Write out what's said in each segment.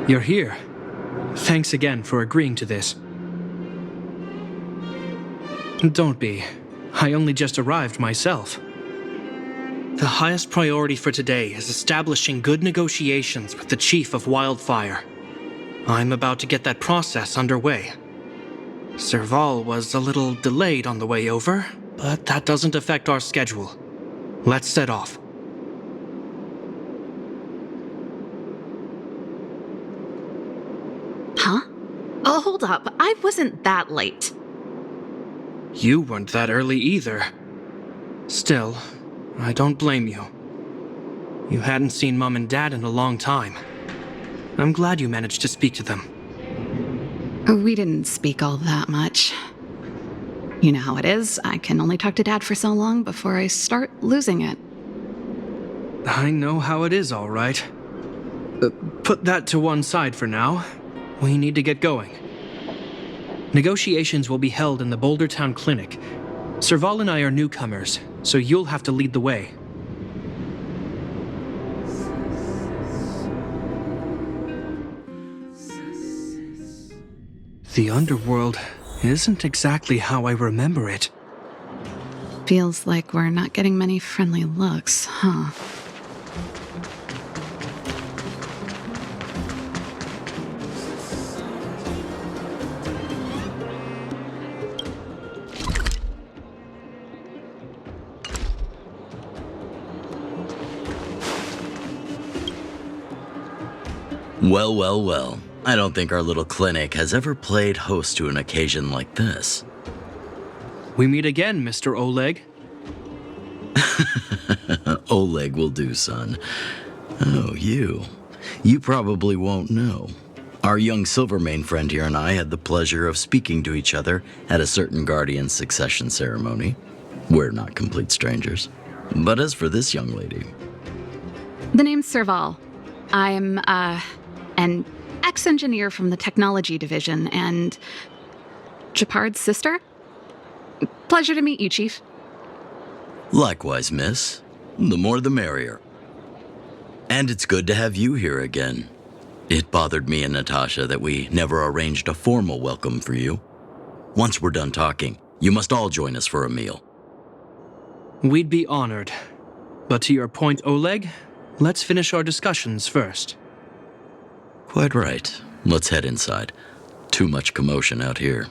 You're here. Thanks again for agreeing to this. Don't be. I only just arrived myself. The highest priority for today is establishing good negotiations with the Chief of Wildfire. I'm about to get that process underway. Serval was a little delayed on the way over, but that doesn't affect our schedule. Let's set off. Huh? Oh, hold up. I wasn't that late. You weren't that early either. Still, I don't blame you. You hadn't seen Mom and Dad in a long time. I'm glad you managed to speak to them. We didn't speak all that much. You know how it is. I can only talk to Dad for so long before I start losing it. I know how it is, all right. Put that to one side for now. We need to get going. Negotiations will be held in the Bouldertown Clinic. Serval and I are newcomers, so you'll have to lead the way. The underworld isn't exactly how I remember it. Feels like we're not getting many friendly looks, huh? Well, well, well. I don't think our little clinic has ever played host to an occasion like this. We meet again, Mr. Oleg. Oleg will do, son. Oh, you. You probably won't know. Our young Silvermane friend here and I had the pleasure of speaking to each other at a certain Guardian succession ceremony. We're not complete strangers. But as for this young lady... The name's Serval. I'm, an ex-engineer from the technology division and Gepard's sister. Pleasure to meet you, Chief. Likewise, miss. The more the merrier. And it's good to have you here again. It bothered me and Natasha that we never arranged a formal welcome for you. Once we're done talking, you must all join us for a meal. We'd be honored. But to your point, Oleg, let's finish our discussions first. Quite right. Let's head inside. Too much commotion out here.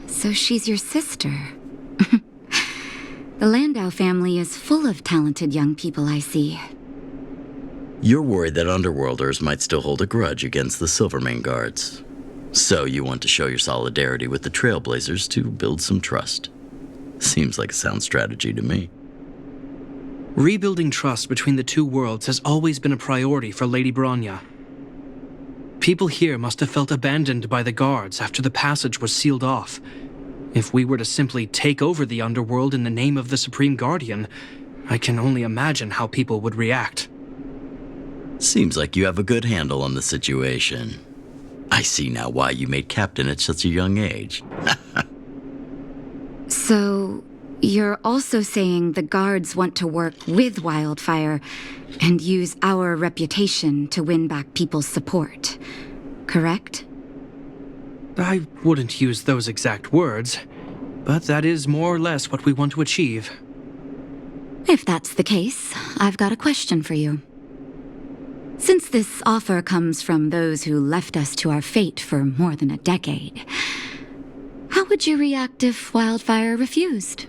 So she's your sister. The Landau family is full of talented young people, I see. You're worried that Underworlders might still hold a grudge against the Silvermane guards. So you want to show your solidarity with the Trailblazers to build some trust. Seems like a sound strategy to me. Rebuilding trust between the two worlds has always been a priority for Lady Bronya. People here must have felt abandoned by the guards after the passage was sealed off. If we were to simply take over the underworld in the name of the Supreme Guardian, I can only imagine how people would react. Seems like you have a good handle on the situation. I see now why you made captain at such a young age. So, you're also saying the guards want to work with Wildfire and use our reputation to win back people's support, correct? I wouldn't use those exact words, but that is more or less what we want to achieve. If that's the case, I've got a question for you. Since this offer comes from those who left us to our fate for more than a decade, how would you react if Wildfire refused?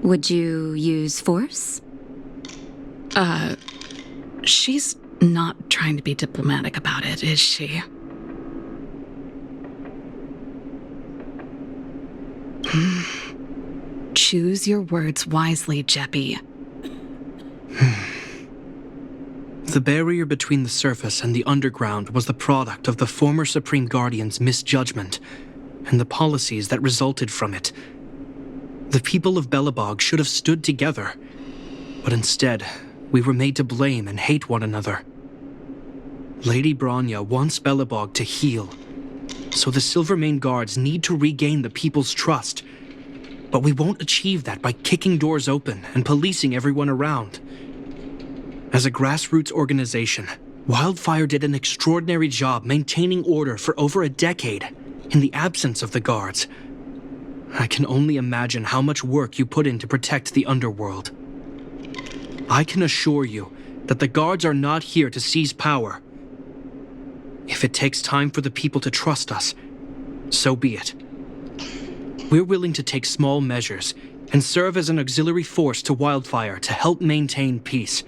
Would you use force? She's not trying to be diplomatic about it, is she? Choose your words wisely, Jeppy. The barrier between the surface and the underground was the product of the former Supreme Guardian's misjudgment and the policies that resulted from it. The people of Belobog should have stood together, but instead, we were made to blame and hate one another. Lady Bronya wants Belobog to heal, so the Silvermane Guards need to regain the people's trust. But we won't achieve that by kicking doors open and policing everyone around. As a grassroots organization, Wildfire did an extraordinary job maintaining order for over a decade in the absence of the guards. I can only imagine how much work you put in to protect the underworld. I can assure you that the guards are not here to seize power. If it takes time for the people to trust us, so be it. We're willing to take small measures and serve as an auxiliary force to Wildfire to help maintain peace.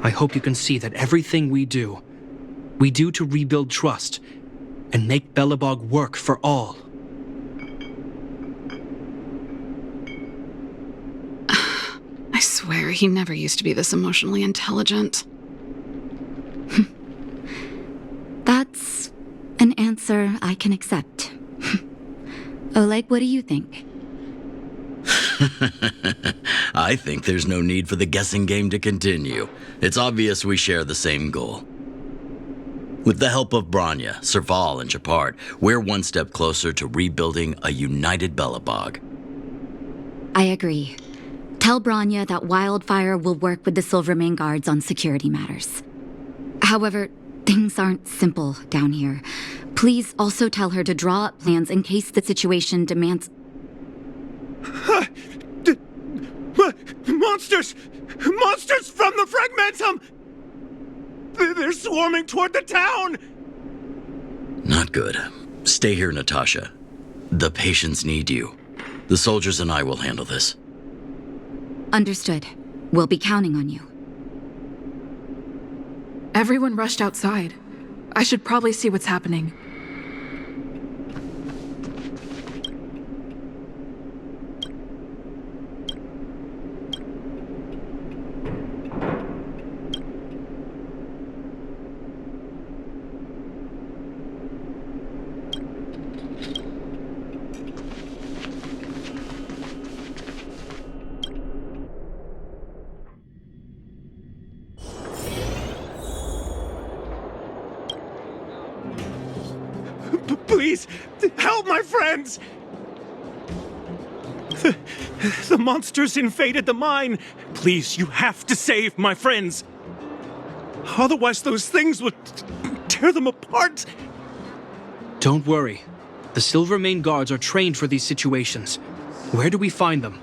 I hope you can see that everything we do to rebuild trust and make Belobog work for all. I swear, he never used to be this emotionally intelligent. That's an answer I can accept. Oleg, what do you think? I think there's no need for the guessing game to continue. It's obvious we share the same goal. With the help of Bronya, Serval, and Gepard, we're one step closer to rebuilding a united Belobog. I agree. Tell Bronya that Wildfire will work with the Silvermane Guards on security matters. However, things aren't simple down here. Please also tell her to draw up plans in case the situation demands... Monsters! Monsters from the Fragmentum! They're swarming toward the town! Not good. Stay here, Natasha. The patients need you. The soldiers and I will handle this. Understood. We'll be counting on you. Everyone rushed outside. I should probably see what's happening. Please, help my friends! The monsters invaded the mine. Please, you have to save my friends. Otherwise, those things would tear them apart. Don't worry. The Silvermane Guards are trained for these situations. Where do we find them?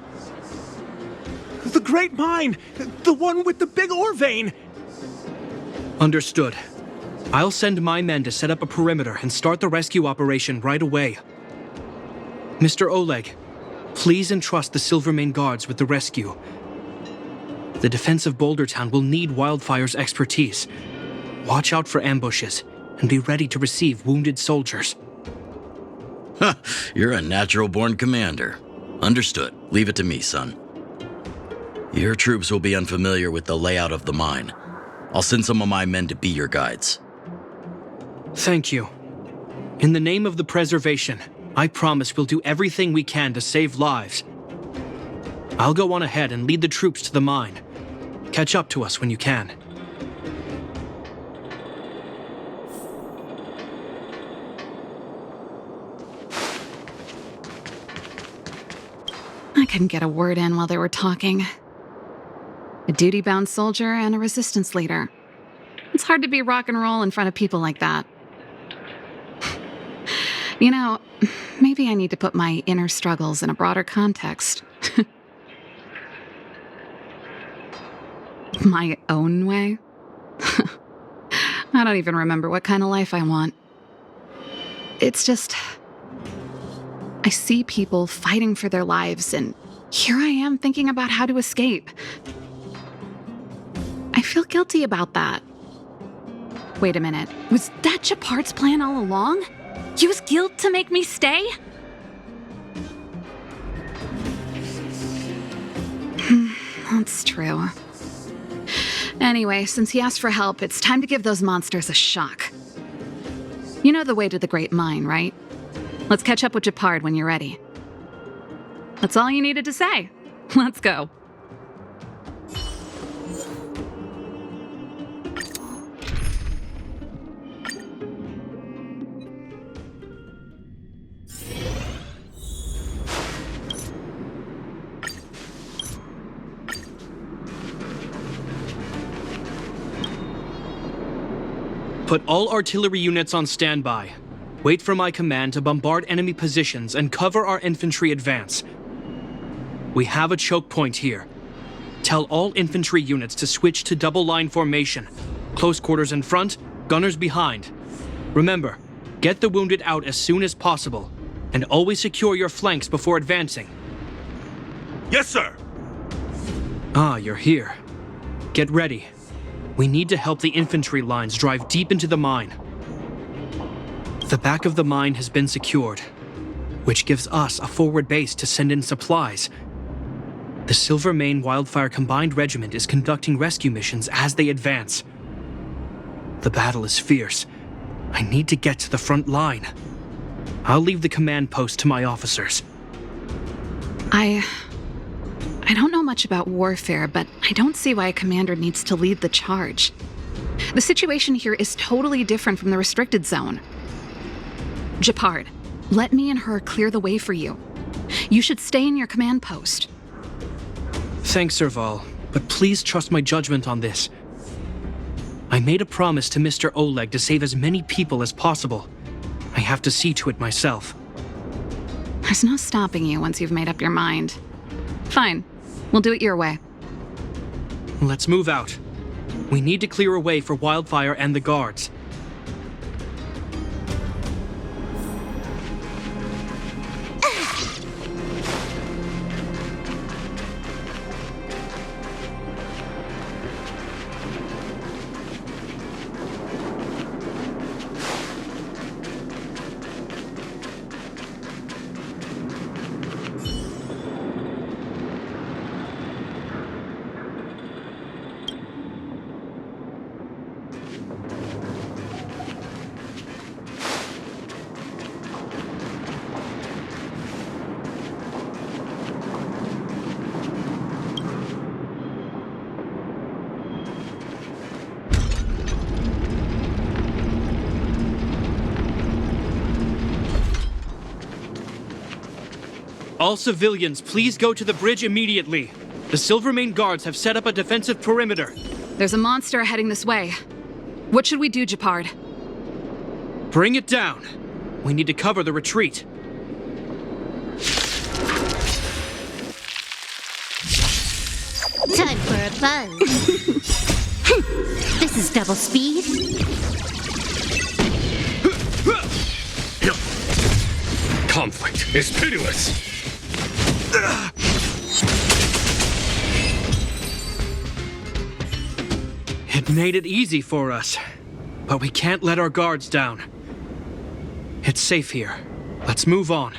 The Great Mine! The one with the big ore vein! Understood. I'll send my men to set up a perimeter and start the rescue operation right away. Mr. Oleg, please entrust the Silvermane Guards with the rescue. The defense of Boulder Town will need Wildfire's expertise. Watch out for ambushes and be ready to receive wounded soldiers. You're a natural-born commander. Understood. Leave it to me, son. Your troops will be unfamiliar with the layout of the mine. I'll send some of my men to be your guides. Thank you. In the name of the preservation, I promise we'll do everything we can to save lives. I'll go on ahead and lead the troops to the mine. Catch up to us when you can. I couldn't get a word in while they were talking. A duty-bound soldier and a resistance leader. It's hard to be rock and roll in front of people like that. You know, maybe I need to put my inner struggles in a broader context. My own way? I don't even remember what kind of life I want. It's just... I see people fighting for their lives, and here I am thinking about how to escape. I feel guilty about that. Wait a minute. Was that Gepard's plan all along? Use guilt to make me stay? That's true. Anyway, since he asked for help, it's time to give those monsters a shock. You know the way to the Great Mine, right? Let's catch up with Gepard when you're ready. That's all you needed to say. Let's go. Put all artillery units on standby. Wait for my command to bombard enemy positions and cover our infantry advance. We have a choke point here. Tell all infantry units to switch to double line formation. Close quarters in front, gunners behind. Remember, get the wounded out as soon as possible, and always secure your flanks before advancing. Yes, sir! Ah, you're here. Get ready. We need to help the infantry lines drive deep into the mine. The back of the mine has been secured, which gives us a forward base to send in supplies. The Silvermane Wildfire Combined Regiment is conducting rescue missions as they advance. The battle is fierce. I need to get to the front line. I'll leave the command post to my officers. I don't know much about warfare, but I don't see why a commander needs to lead the charge. The situation here is totally different from the restricted zone. Gepard, let me and her clear the way for you. You should stay in your command post. Thanks, Serval, but please trust my judgment on this. I made a promise to Mr. Oleg to save as many people as possible. I have to see to it myself. There's no stopping you once you've made up your mind. Fine. We'll do it your way. Let's move out. We need to clear a way for Wildfire and the guards. All civilians, please go to the bridge immediately. The Silvermane guards have set up a defensive perimeter. There's a monster heading this way. What should we do, Gepard? Bring it down. We need to cover the retreat. Time for a buzz. This is double speed. Conflict is pitiless! It made it easy for us, but we can't let our guards down. It's safe here. Let's move on.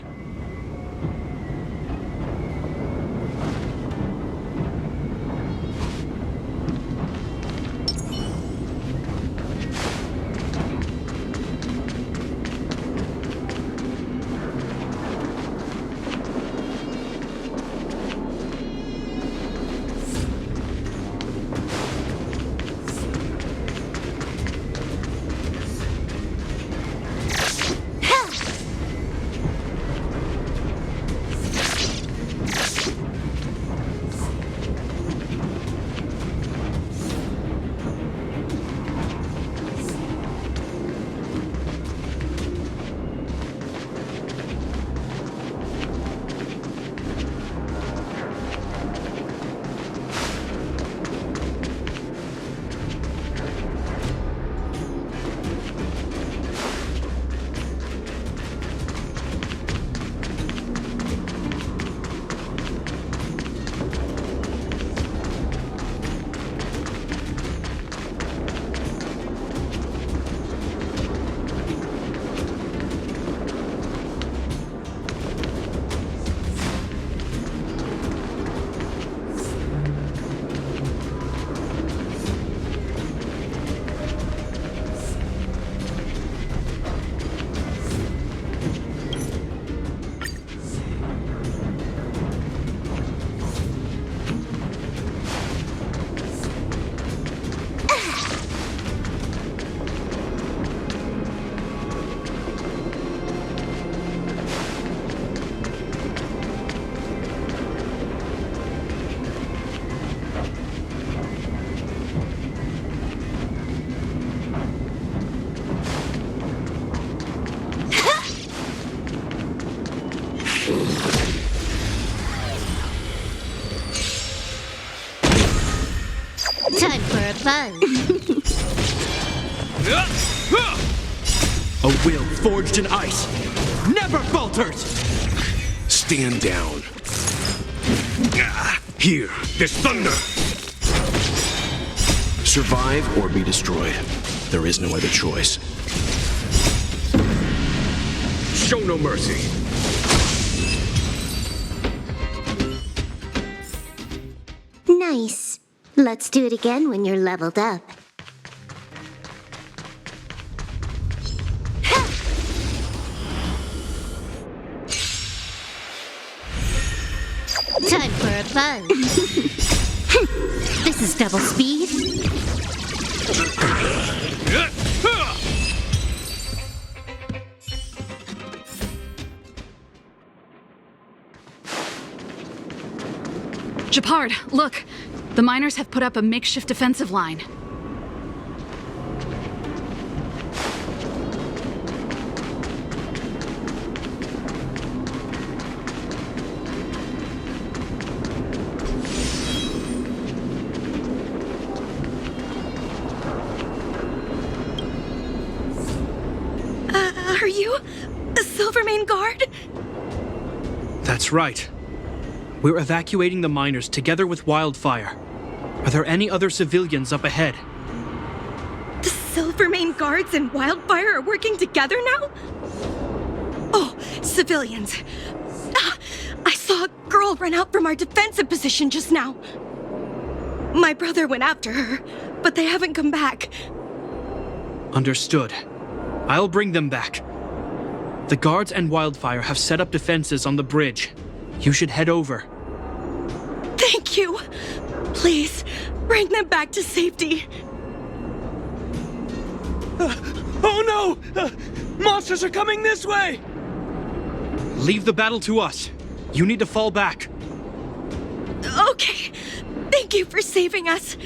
Time for a buzz. A will forged in ice never falters! Stand down. Here, this thunder! Survive or be destroyed. There is no other choice. Show no mercy. Nice. Let's do it again when you're leveled up. Time for a buzz. This is double speed. Gepard, look! The miners have put up a makeshift defensive line. Are you a Silvermane guard? That's right. We're evacuating the miners together with Wildfire. Are there any other civilians up ahead? The Silvermane guards and Wildfire are working together now? Oh, civilians. I saw a girl run out from our defensive position just now. My brother went after her, but they haven't come back. Understood. I'll bring them back. The guards and Wildfire have set up defenses on the bridge. You should head over. Thank you. Please, bring them back to safety. Oh no! Monsters are coming this way! Leave the battle to us. You need to fall back. Okay. Thank you for saving us.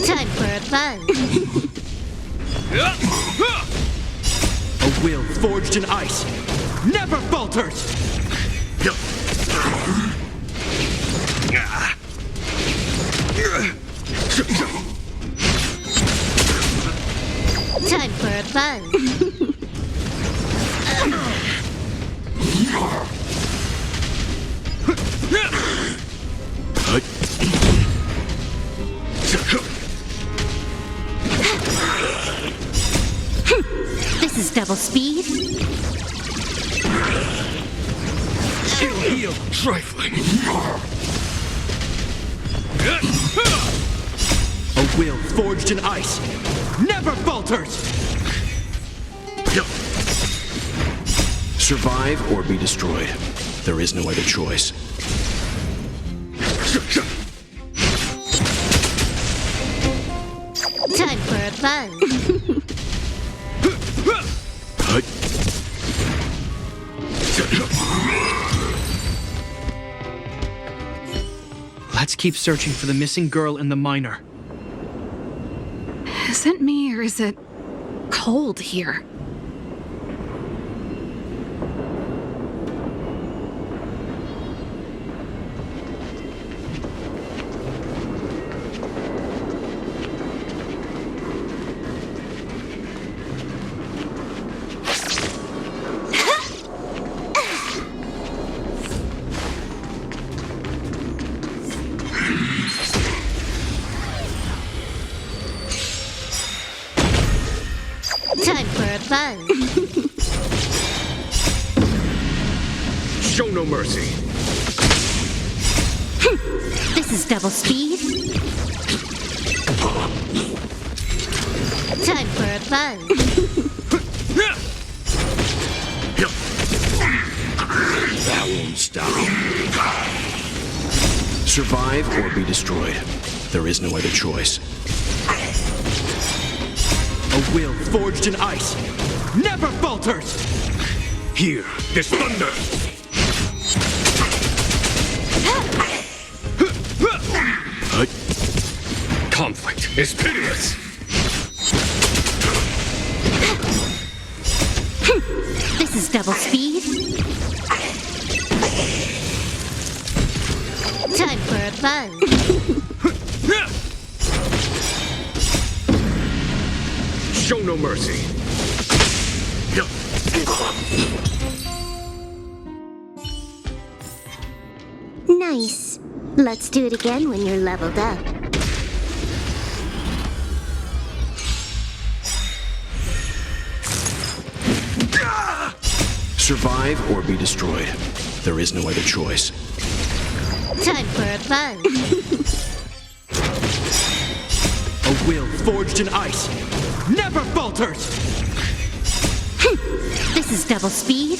Time for a buzz. A will forged in ice never falters! Time for a buzz. This is double speed. Heal, trifling. A will forged in ice never falters! Survive or be destroyed. There is no other choice. Time for a buzz. Let's keep searching for the missing girl and the miner. Is it me or is it cold here? Time for a buzz. Show no mercy. This is double speed. Time for a buzz. That won't stop. Survive or be destroyed. There is no other choice. A will forged in ice never falters! Here, this thunder! Conflict is pitiless! This This is double speed. Time for a buzz. Show no mercy. Nice. Let's do it again when you're leveled up. Survive or be destroyed. There is no other choice. Time for a buzz. A will forged in ice never falters! This is double speed.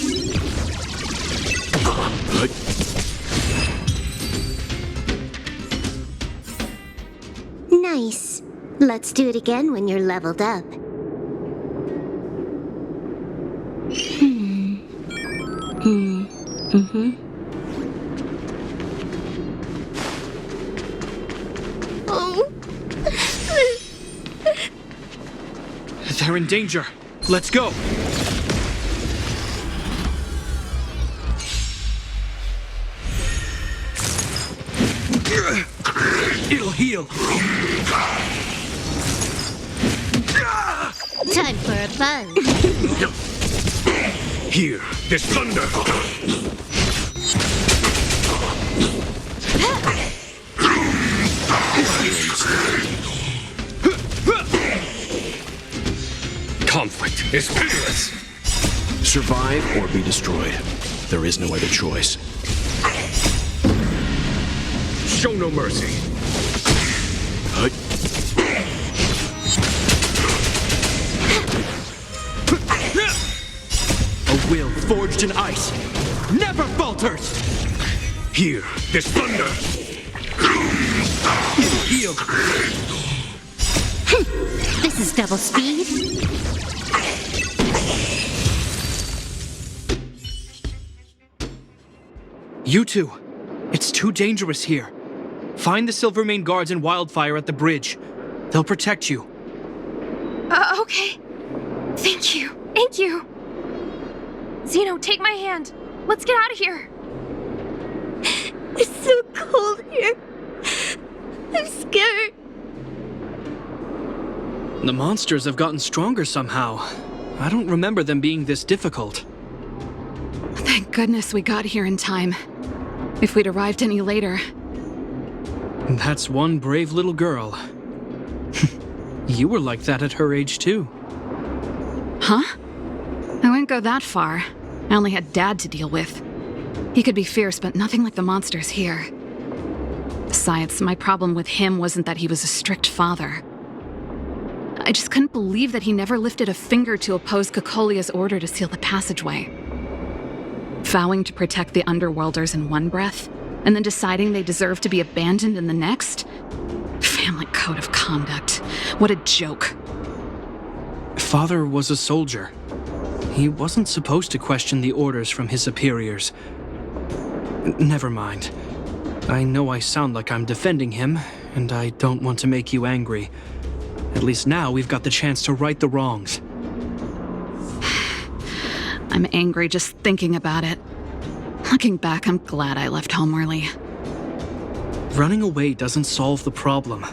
Nice. Let's do it again when you're leveled up. They're in danger. Let's go. It'll heal. Time for a buzz. Hear this thunder! Conflict is pitiless! Survive or be destroyed. There is no other choice. Show no mercy. A will forged in ice never falters! Hear this thunder! Heal! This is double speed. You two. It's too dangerous here. Find the Silvermane guards and Wildfire at the bridge. They'll protect you. Okay. Thank you. Thank you. Zeno, take my hand. Let's get out of here. It's so cold here. I'm scared. The monsters have gotten stronger somehow. I don't remember them being this difficult. Thank goodness we got here in time. If we'd arrived any later. That's one brave little girl. You were like that at her age, too. Huh? I wouldn't go that far. I only had Dad to deal with. He could be fierce, but nothing like the monsters here. Besides, my problem with him wasn't that he was a strict father. I just couldn't believe that he never lifted a finger to oppose Cocolia's order to seal the passageway. Vowing to protect the Underworlders in one breath, and then deciding they deserve to be abandoned in the next? Family code of conduct. What a joke. Father was a soldier. He wasn't supposed to question the orders from his superiors. Never mind. I know I sound like I'm defending him, and I don't want to make you angry. At least now we've got the chance to right the wrongs. I'm angry just thinking about it. Looking back, I'm glad I left home early. Running away doesn't solve the problem.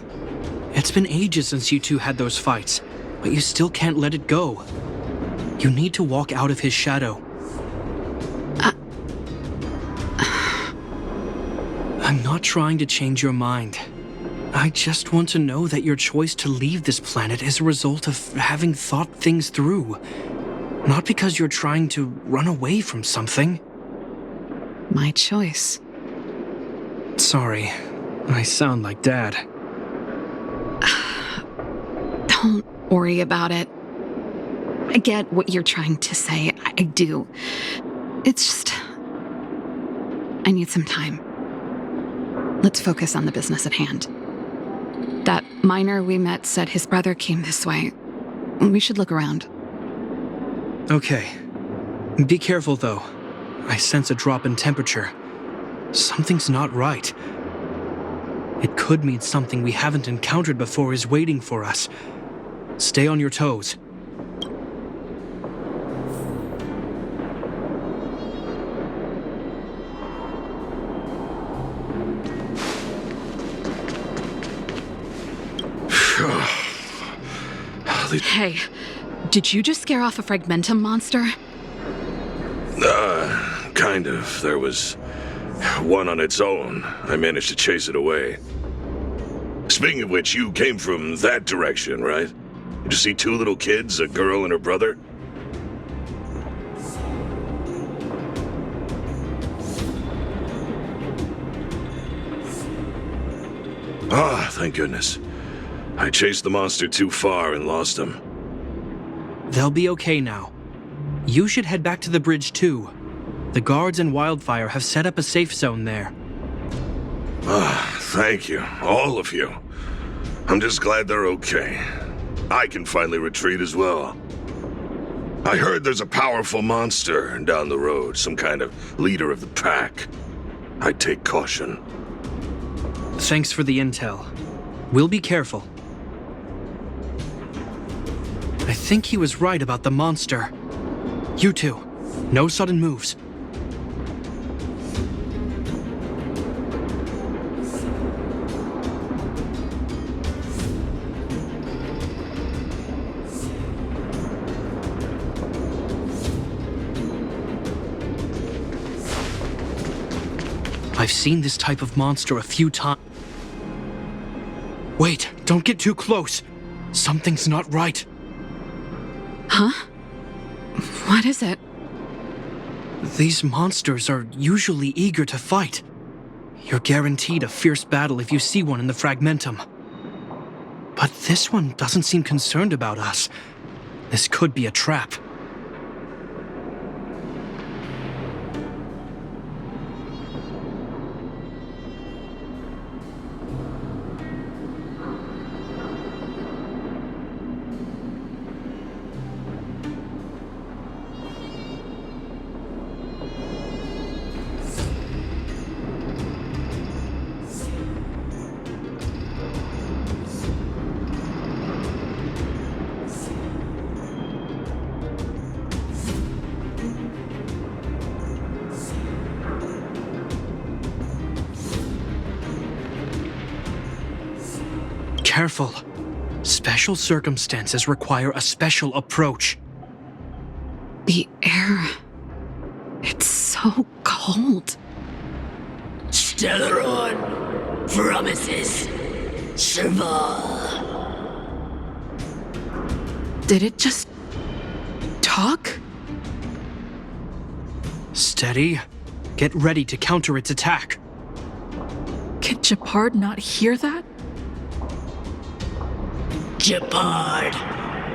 It's been ages since you two had those fights, but you still can't let it go. You need to walk out of his shadow. I'm not trying to change your mind. I just want to know that your choice to leave this planet is a result of having thought things through. Not because you're trying to run away from something. My choice. Sorry, I sound like Dad. Don't worry about it. I get what you're trying to say. I do. It's just... I need some time. Let's focus on the business at hand. That miner we met said his brother came this way. We should look around. Okay. Be careful, though. I sense a drop in temperature. Something's not right. It could mean something we haven't encountered before is waiting for us. Stay on your toes. Hey, did you just scare off a Fragmentum monster? Kind of. There was one on its own. I managed to chase it away. Speaking of which, you came from that direction, right? Did you see two little kids, a girl and her brother? Ah, thank goodness. I chased the monster too far and lost him. They'll be okay now. You should head back to the bridge too. The guards and Wildfire have set up a safe zone there. Ah, thank you, all of you. I'm just glad they're okay. I can finally retreat as well. I heard there's a powerful monster down the road, some kind of leader of the pack. I'd take caution. Thanks for the intel. We'll be careful. I think he was right about the monster. You two, no sudden moves. I've seen this type of monster a few times. Wait, don't get too close. Something's not right. Huh? What is it? These monsters are usually eager to fight. You're guaranteed a fierce battle if you see one in the Fragmentum. But this one doesn't seem concerned about us. This could be a trap. Careful. Special circumstances require a special approach. The air... it's so cold. Stellaron promises Serval. Did it just... talk? Steady. Get ready to counter its attack. Can Gepard not hear that? Gepard,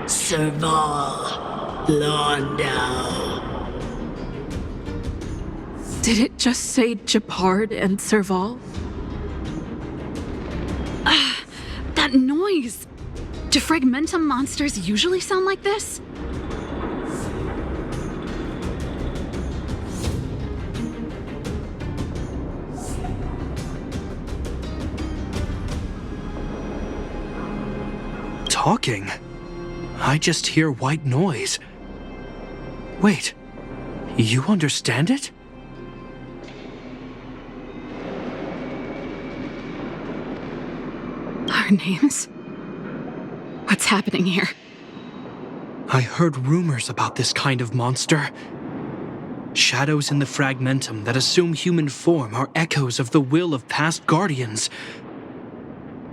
Serval, Landau. Did it just say Gepard and Serval? That noise! Do Fragmentum monsters usually sound like this? Talking? I just hear white noise. Wait, you understand it? Our names? What's happening here? I heard rumors about this kind of monster. Shadows in the Fragmentum that assume human form are echoes of the will of past guardians.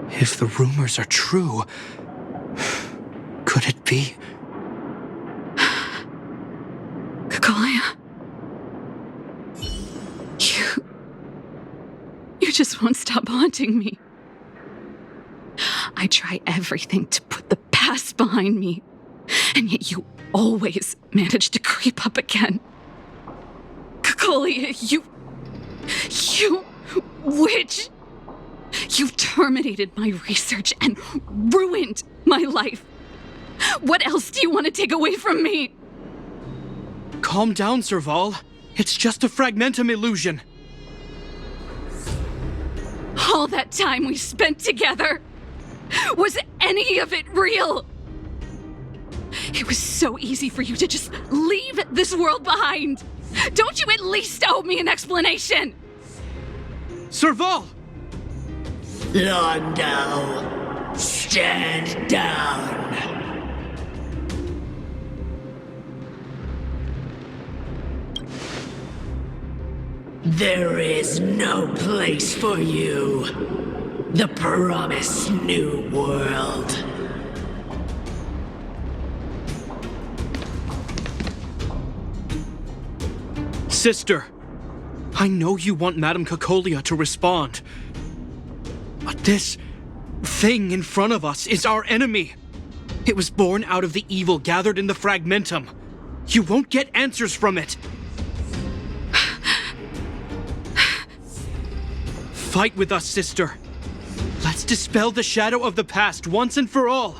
If the rumors are true, could it be? Kakolia? You just won't stop haunting me. I try everything to put the past behind me, and yet you always manage to creep up again. Kakolia, you witch! You've terminated my research and ruined my life. What else do you want to take away from me? Calm down, Serval. It's just a Fragmentum illusion. All that time we spent together, was any of it real? It was so easy for you to just leave this world behind. Don't you at least owe me an explanation? Serval! Landau, stand down. There is no place for you. The promised new world. Sister, I know you want Madame Cocolia to respond. But this thing in front of us is our enemy. It was born out of the evil gathered in the fragmentum. You won't get answers from it. Fight with us, sister. Let's dispel the shadow of the past once and for all.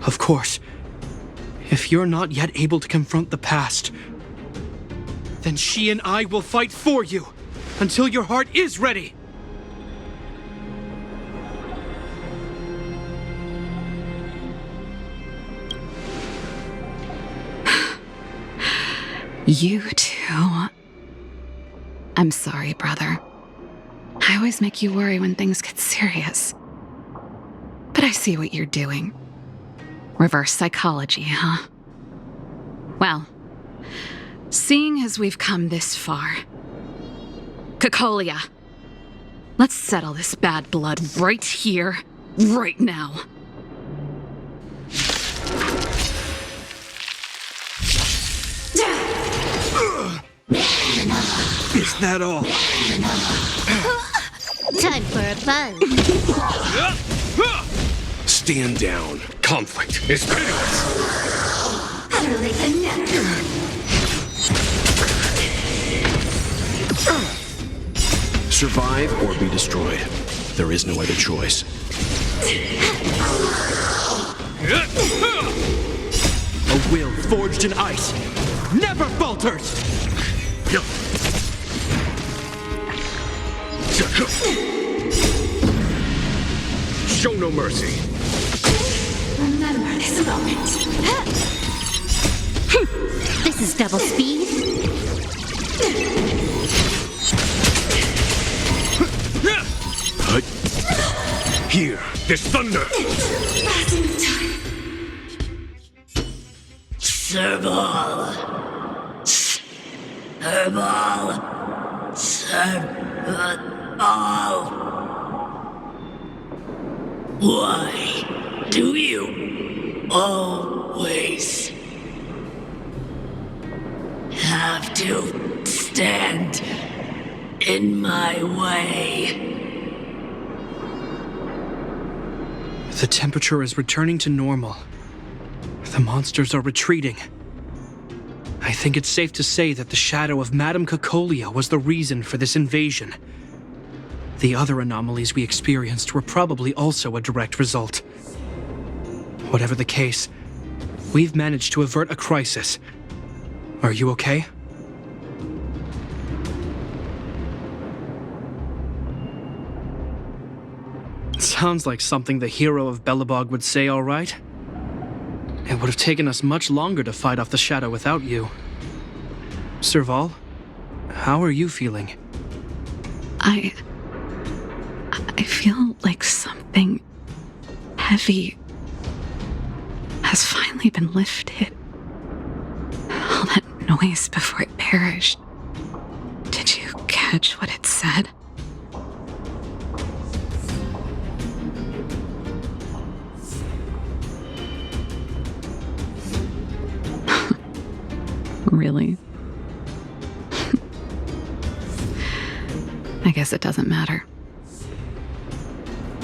Of course, if you're not yet able to confront the past, then she and I will fight for you until your heart is ready. You too. I'm sorry, brother. I always make you worry when things get serious. But I see what you're doing. Reverse psychology, huh? Well, seeing as we've come this far, Cocolia, let's settle this bad blood right here, right now. Is that all? Time for a buzz. Stand down. Conflict is pitiless. Utterly bananas. Survive or be destroyed. There is no other choice. A will forged in ice never falters! Show no mercy. Remember this moment. This is double speed. Here, this thunder. Serval. Serval. Serval. Why do you always have to stand in my way? The temperature is returning to normal. The monsters are retreating. I think it's safe to say that the shadow of Madame Cocolia was the reason for this invasion. The other anomalies we experienced were probably also a direct result. Whatever the case, we've managed to avert a crisis. Are you okay? Sounds like something the hero of Belobog would say, all right? It would have taken us much longer to fight off the shadow without you. Serval, how are you feeling? I feel like something heavy has finally been lifted. All that noise before it perished. Did you catch what it said? Really? I guess it doesn't matter.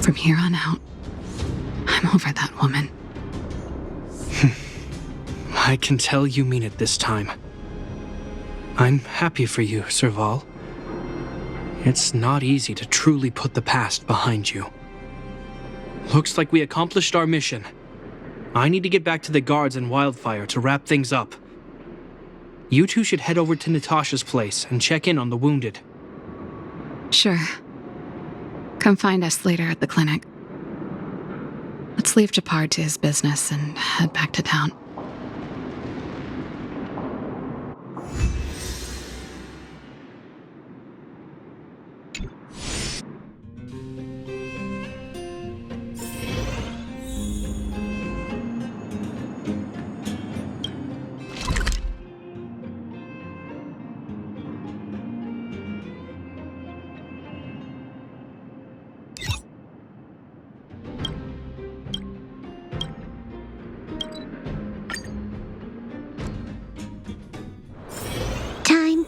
From here on out, I'm over that woman. I can tell you mean it this time. I'm happy for you, Serval. It's not easy to truly put the past behind you. Looks like we accomplished our mission. I need to get back to the guards and Wildfire to wrap things up. You two should head over to Natasha's place and check in on the wounded. Sure. Come find us later at the clinic. Let's leave Gepard to his business and head back to town.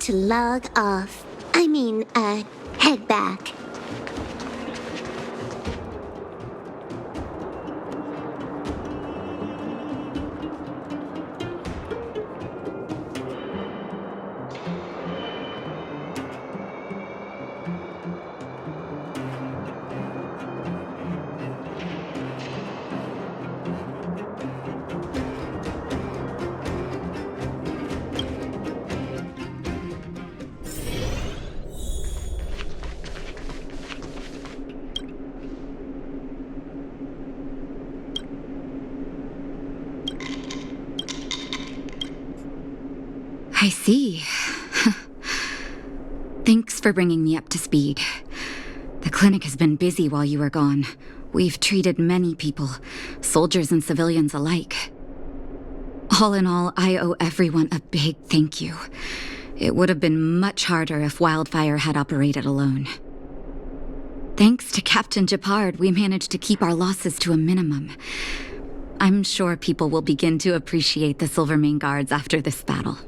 to log off. Head back. I see. Thanks for bringing me up to speed. The clinic has been busy while you were gone. We've treated many people, soldiers and civilians alike. All in all, I owe everyone a big thank you. It would have been much harder if Wildfire had operated alone. Thanks to Captain Gepard, we managed to keep our losses to a minimum. I'm sure people will begin to appreciate the Silvermane Guards after this battle.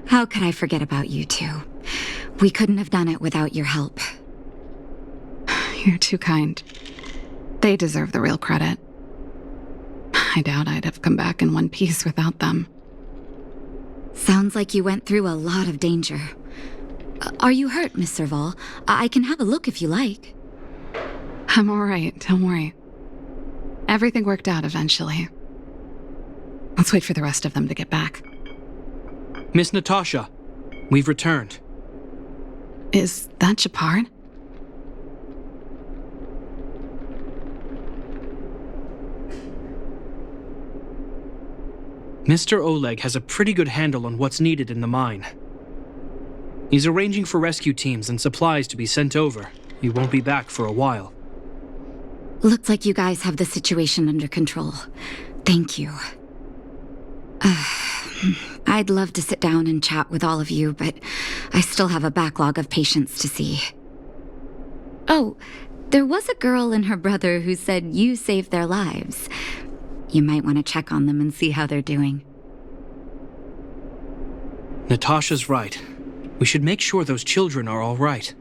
How could I forget about you two? We couldn't have done it without your help. You're too kind. They deserve the real credit. I doubt I'd have come back in one piece without them. Sounds like you went through a lot of danger. Are you hurt, Miss Serval? I can have a look if you like. I'm all right, don't worry. Everything worked out eventually. Let's wait for the rest of them to get back. Miss Natasha, we've returned. Is that Gepard? Mr. Oleg has a pretty good handle on what's needed in the mine. He's arranging for rescue teams and supplies to be sent over. He won't be back for a while. Looks like you guys have the situation under control. Thank you. I'd love to sit down and chat with all of you, but I still have a backlog of patients to see. Oh, there was a girl and her brother who said you saved their lives. You might want to check on them and see how they're doing. Natasha's right. We should make sure those children are all right.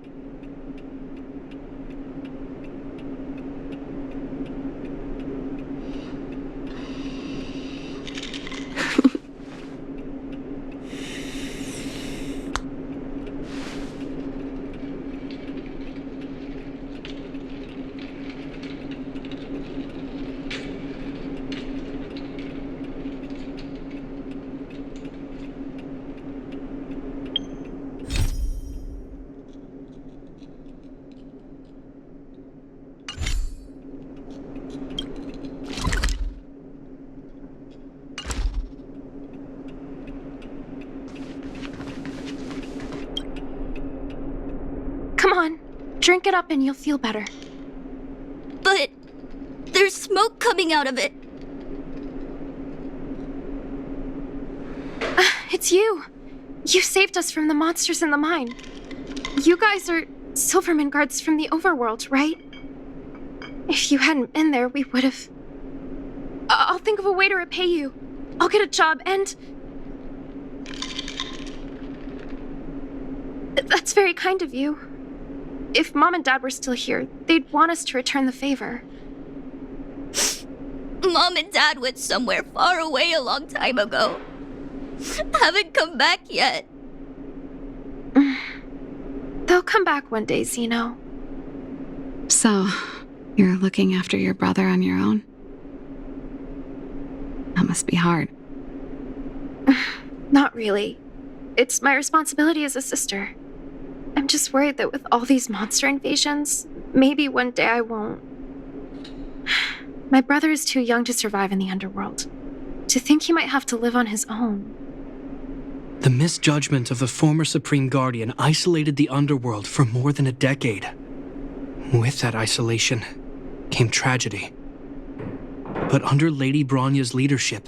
Drink it up and you'll feel better. But there's smoke coming out of it. It's you. You saved us from the monsters in the mine. You guys are Silverman guards from the overworld, right? If you hadn't been there, we would have... I'll think of a way to repay you. I'll get a job and... That's very kind of you. If Mom and Dad were still here, they'd want us to return the favor. Mom and Dad went somewhere far away a long time ago. Haven't come back yet. They'll come back one day, Zeno. So, you're looking after your brother on your own? That must be hard. Not really. It's my responsibility as a sister. I'm just worried that with all these monster invasions, maybe one day I won't. My brother is too young to survive in the underworld. To think he might have to live on his own. The misjudgment of the former Supreme Guardian isolated the underworld for more than a decade. With that isolation came tragedy. But under Lady Bronya's leadership,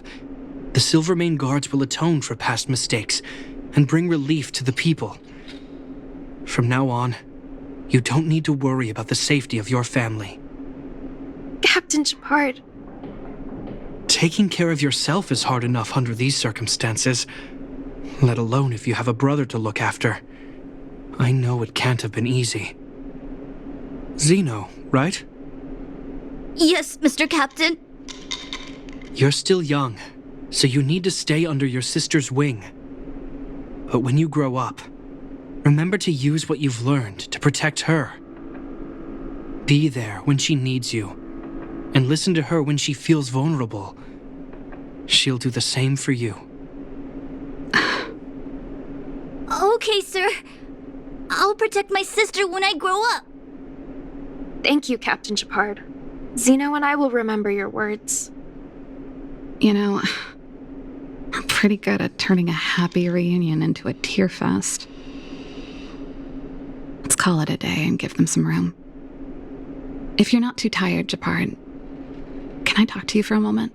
the Silvermane Guards will atone for past mistakes and bring relief to the people. From now on, you don't need to worry about the safety of your family. Captain Gepard. Taking care of yourself is hard enough under these circumstances, let alone if you have a brother to look after. I know it can't have been easy. Zeno, right? Yes, Mr. Captain. You're still young, so you need to stay under your sister's wing. But when you grow up, remember to use what you've learned to protect her. Be there when she needs you, and listen to her when she feels vulnerable. She'll do the same for you. Okay, sir. I'll protect my sister when I grow up. Thank you, Captain Gepard. Zeno and I will remember your words. You know, I'm pretty good at turning a happy reunion into a tear fest. Let's call it a day and give them some room. If you're not too tired, Gepard, can I talk to you for a moment?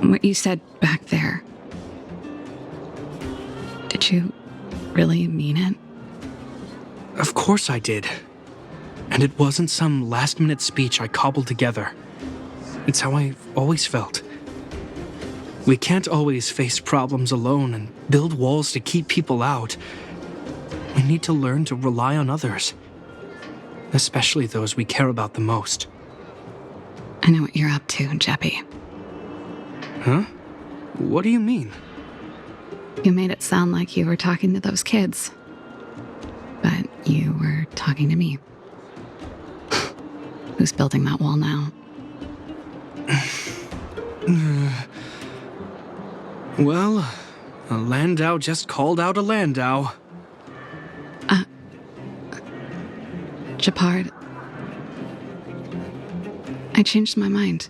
What you said back there, did you really mean it? Of course I did. And it wasn't some last-minute speech I cobbled together. It's how I've always felt. We can't always face problems alone and build walls to keep people out. We need to learn to rely on others, especially those we care about the most. I know what you're up to, Jeppy. Huh? What do you mean? You made it sound like you were talking to those kids. But you were talking to me. Who's building that wall now? Well, a Landau just called out a Landau. Gepard. I changed my mind.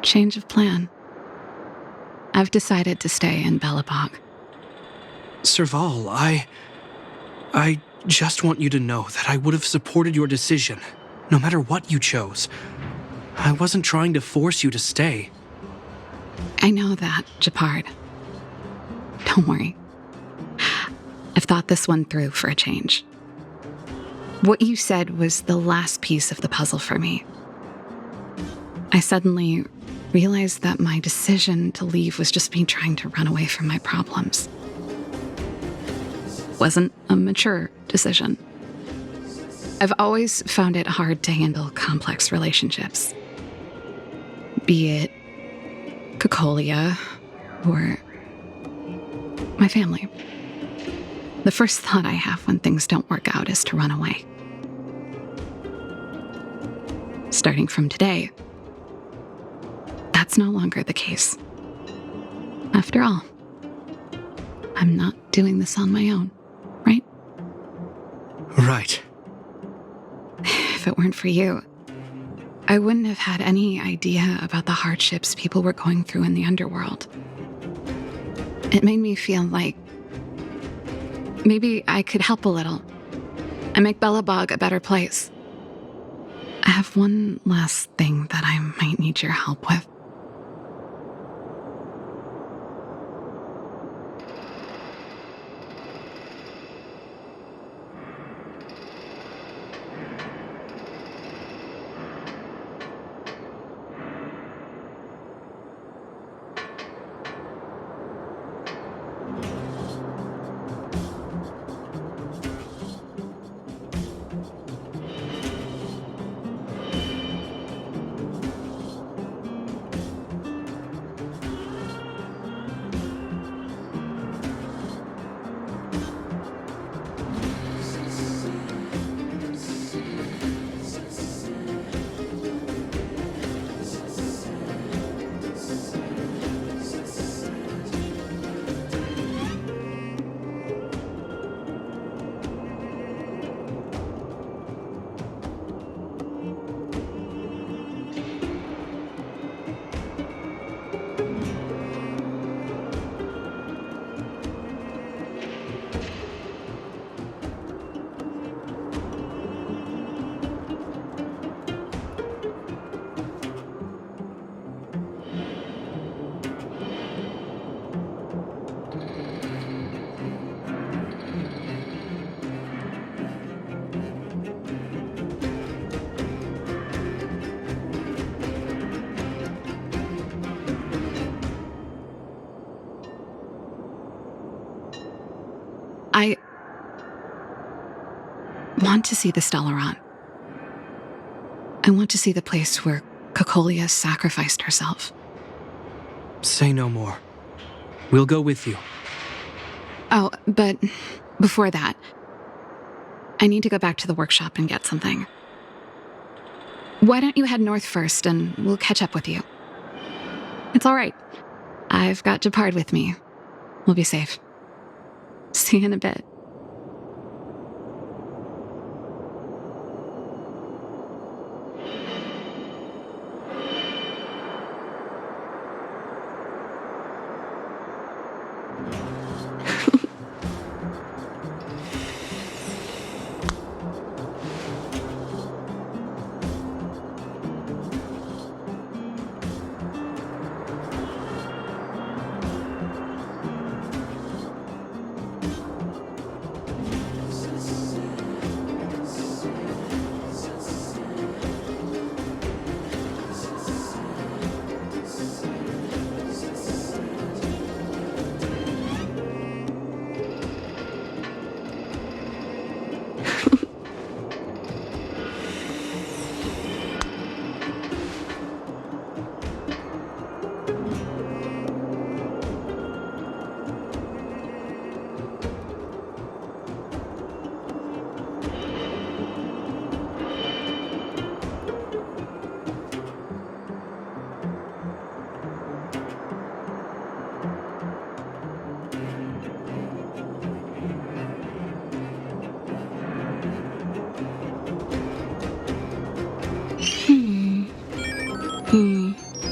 change of plan. I've decided to stay in Belobog. Serval, I just want you to know that I would have supported your decision, no matter what you chose. I wasn't trying to force you to stay. I know that, Gepard. Don't worry. I've thought this one through for a change. What you said was the last piece of the puzzle for me. I suddenly realized that my decision to leave was just me trying to run away from my problems. Wasn't a mature decision. I've always found it hard to handle complex relationships. Be it Cocolia or my family. The first thought I have when things don't work out is to run away. Starting from today, that's no longer the case. After all, I'm not doing this on my own, right? Right. If it weren't for you, I wouldn't have had any idea about the hardships people were going through in the underworld. It made me feel like maybe I could help a little and make Belobog a better place. I have one last thing that I might need your help with. I want to see the Stellaron. I want to see the place where Cocolia sacrificed herself. Say no more. We'll go with you. Oh, but before that, I need to go back to the workshop and get something. Why don't you head north first and we'll catch up with you? It's all right. I've got Gepard with me. We'll be safe. See you in a bit.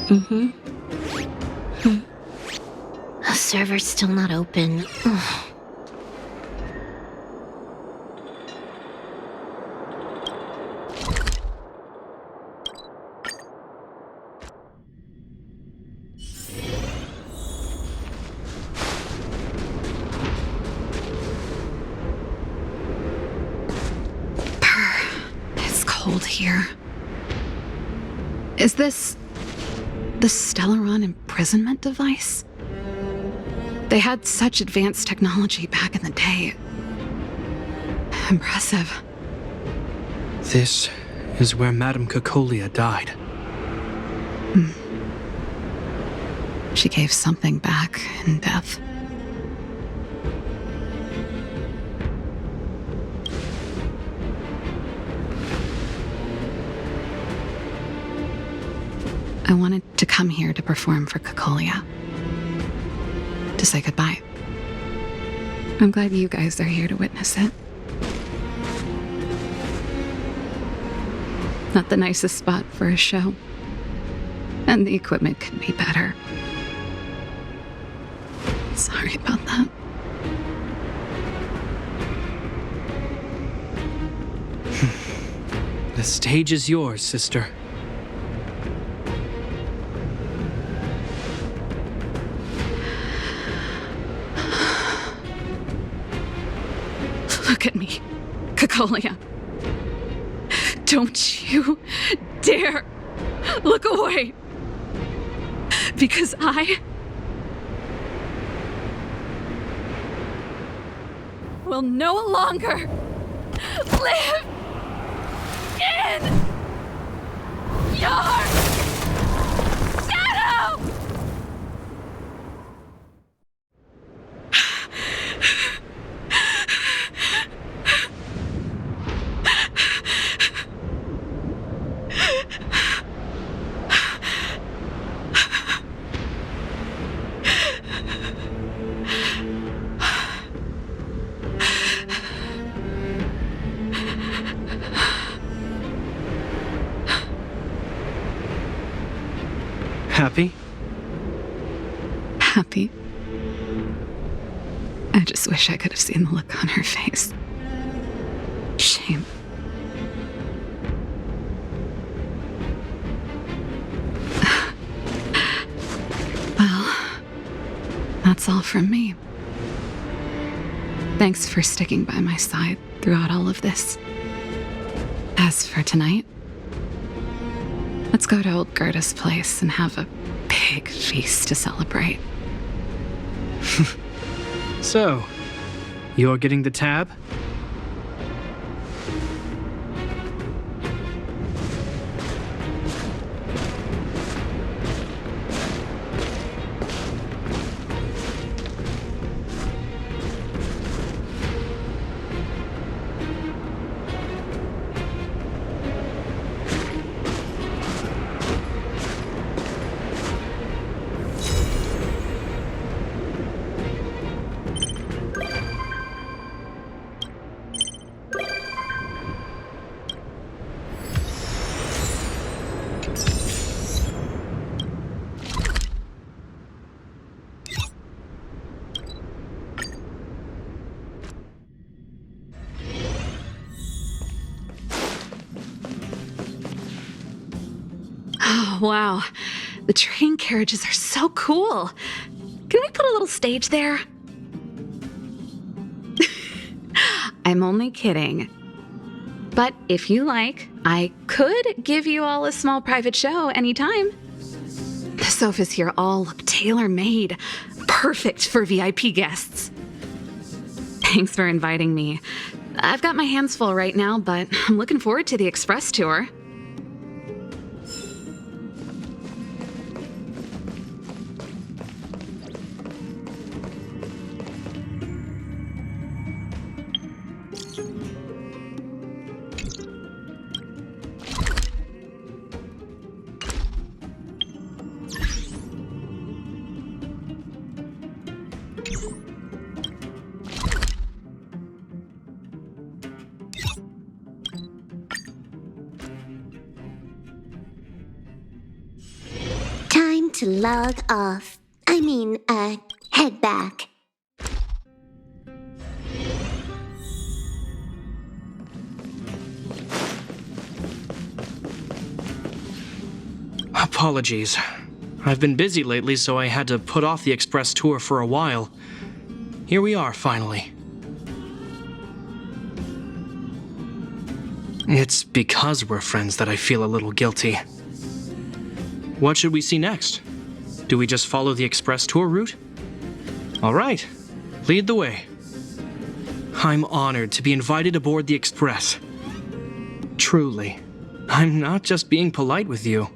The server's still not open. Ugh. It's cold here. Is this the Stellaron imprisonment device? They had such advanced technology back in the day. Impressive. This is where Madame Cocolia died. She gave something back in death. I wanted to come here to perform for Cocolia. To say goodbye. I'm glad you guys are here to witness it. Not the nicest spot for a show. And the equipment could be better. Sorry about that. The stage is yours, sister. Look at me, Cocolia. Don't you dare look away. Because I will no longer live in your shadow! Happy? Happy. I just wish I could have seen the look on her face. Shame. Well, that's all from me. Thanks for sticking by my side throughout all of this. As for tonight, let's go to old Gerda's place and have a big feast to celebrate. So, you're getting the tab? Oh, wow. The train carriages are so cool. Can we put a little stage there? I'm only kidding. But if you like, I could give you all a small private show anytime. The sofas here all look tailor-made. Perfect for VIP guests. Thanks for inviting me. I've got my hands full right now, but I'm looking forward to the express tour. to log off. Head back. Apologies. I've been busy lately, so I had to put off the express tour for a while. Here we are, finally. It's because we're friends that I feel a little guilty. What should we see next? Do we just follow the express tour route? All right, lead the way. I'm honored to be invited aboard the express. Truly, I'm not just being polite with you.